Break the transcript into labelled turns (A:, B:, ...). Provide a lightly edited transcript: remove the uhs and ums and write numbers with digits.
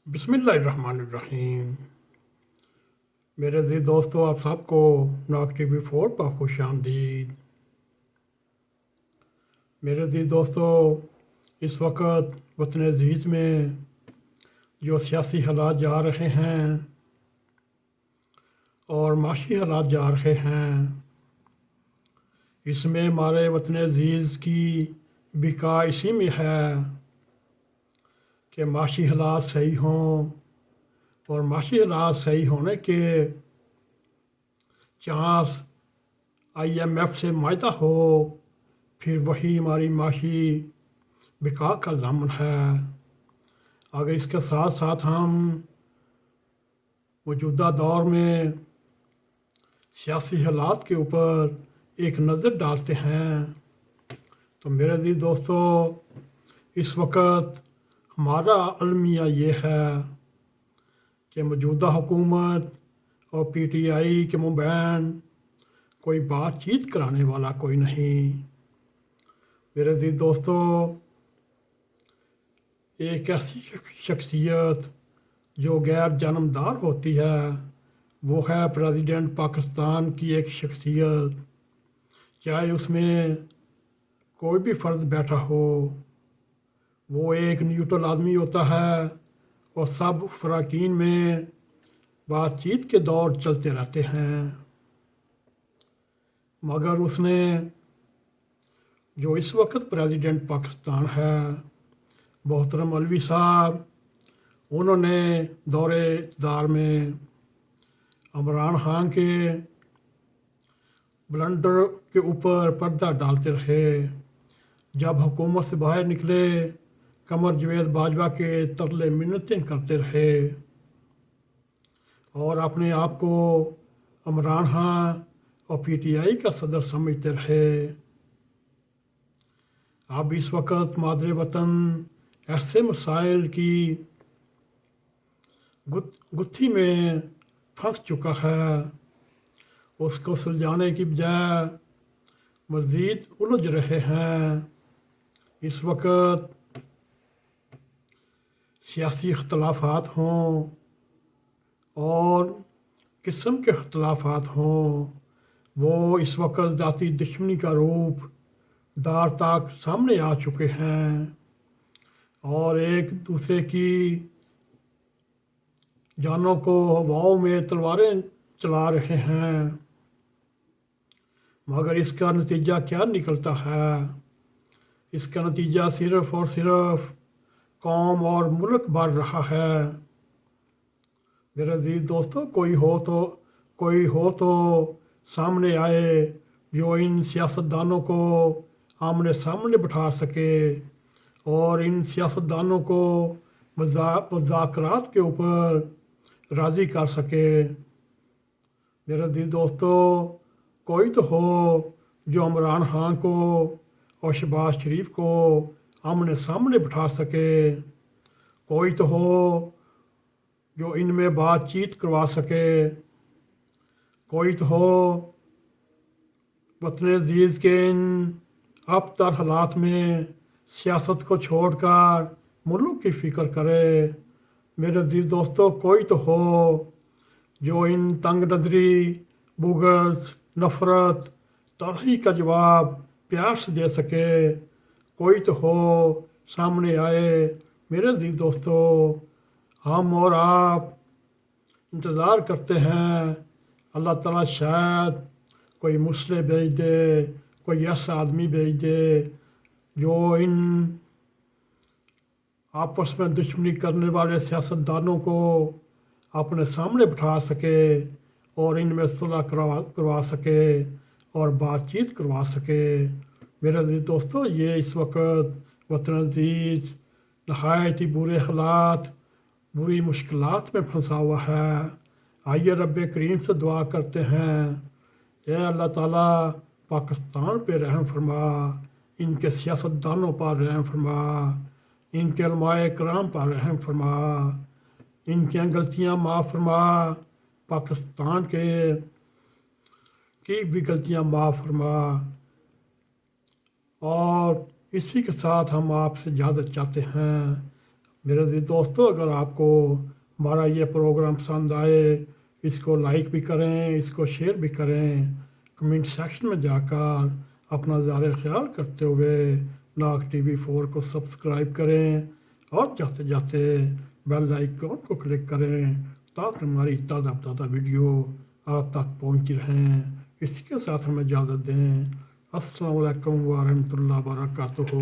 A: बिस्मिल्लाहिर्रहमानिर्रहीम। मेरे अज़ीज़ दोस्तों, आप सबको नाक TV4 पर खुश आमदीद। मेरे अज़ीज़ दोस्तों, इस वक्त वतन अज़ीज़ में जो सियासी हालात जा रहे हैं और माशी हालात जा रहे हैं, इसमें हमारे वतन अज़ीज़ की बिका इसी में है कि माशी हालात सही हों, और माशी हालात सही होने के चांस IMF से मायदा हो, फिर वही हमारी माशी बिका का ज़ामन है। अगर इसके साथ साथ हम मौजूदा दौर में सियासी हालात के ऊपर एक नज़र डालते हैं, तो मेरे अज़ीज़ दोस्तों, इस वक्त हमारा अलमिया ये है कि मौजूदा हुकूमत और PTI के मुबैन कोई बातचीत कराने वाला कोई नहीं। मेरे अज़ीज़ दोस्तों, एक ऐसी शख्सियत जो गैर जानमदार होती है, वो है प्रेसिडेंट पाकिस्तान की एक शख्सियत। चाहे उसमें कोई भी फ़र्द बैठा हो, वो एक न्यूट्रल आदमी होता है और सब फ़राकीन में बातचीत के दौर चलते रहते हैं। मगर उसने जो इस वक्त प्रेसिडेंट पाकिस्तान है, मोहतरम अलवी साहब, उन्होंने दौरे इक़्तिदार में इमरान खान के ब्लंडर के ऊपर पर्दा डालते रहे। जब हुकूमत से बाहर निकले, कमर जावेद बाजवा के तरले मिन्नतें करते रहे और अपने आप को इमरान खान और PTI का सदर समझते रहे। अब इस वक्त मादरे वतन ऐसे मसाइल की गुत्थी में फंस चुका है, उसको सुलझाने की बजाय मज़ीद उलझ रहे हैं। इस वक्त सियासी इख्तलाफात हों और किस्म के इख्तलाफात हों, वो इस वक्त ज़ाती दुश्मनी का रूप दार तक सामने आ चुके हैं और एक दूसरे की जानों को हवाओं में तलवारें चला रहे हैं। मगर इसका नतीजा क्या निकलता है? इसका नतीजा सिर्फ़ और सिर्फ कौम और मुल्क बढ़ रहा है। मेरे अज़ीज़ दोस्तों, कोई हो तो सामने आए जो इन सियासतदानों को आमने सामने बिठा सके और इन सियासतदानों को मुज़ाकरात के ऊपर राज़ी कर सके। मेरे अज़ीज़ दोस्तों, कोई तो हो जो इमरान खान को और शहबाज शरीफ को आमने सामने बिठा सके। कोई तो हो जो इनमें बातचीत करवा सके। कोई तो हो वतन अज़ीज़ के इन अबतर हालात में सियासत को छोड़कर मुल्क की फ़िक्र करे। मेरे अज़ीज़ दोस्तों, कोई तो हो जो इन तंग नज़री, बुग़्ज़, नफ़रत, तलख़ी का जवाब प्यार से दे सके। कोई तो हो सामने आए। मेरे अज़ीज़ दोस्तों, हम और आप इंतज़ार करते हैं, अल्लाह ताला शायद कोई मुसले भेज दे, कोई ऐसा आदमी भेज दे जो इन आपस में दुश्मनी करने वाले सियासतदानों को अपने सामने बिठा सके और इनमें सुलह करवा सके और बातचीत करवा सके। मेरे अज़ीज़ दोस्तों, ये इस वक्त वतन अज़ीज़ नहायत ही बुरे हालात, बुरी मुश्किलात में फंसा हुआ है। आइए रब करीम से दुआ करते हैं, ए अल्लाह ताला पाकिस्तान पे रहम फरमा, इनके सियासतदानों पर रहम फरमा, इनके उलमाए कराम पर रहम फरमा, इनकी गलतियाँ माफ़ फरमा, पाकिस्तान की भी गलतियाँ माफ़ फरमा। और इसी के साथ हम आपसे इजाज़त चाहते हैं। میرے عزیز دوستوں، اگر آپ کو ہمارا یہ پروگرام پسند آئے، اس کو لائک بھی کریں، اس کو شیئر بھی کریں، کمنٹ سیکشن میں جا کر اپنا اظہار خیال کرتے ہوئے ناگ ٹی وی 4 کو سبسکرائب کریں اور جاتے جاتے بیل آئیکن کو کلک کریں تاکہ ہماری تازہ ویڈیو آپ تک پہنچتی رہیں۔ اسی کے ساتھ ہمیں اجازت دیں۔ السلام علیکم ورحمۃ اللہ وبرکاتہ۔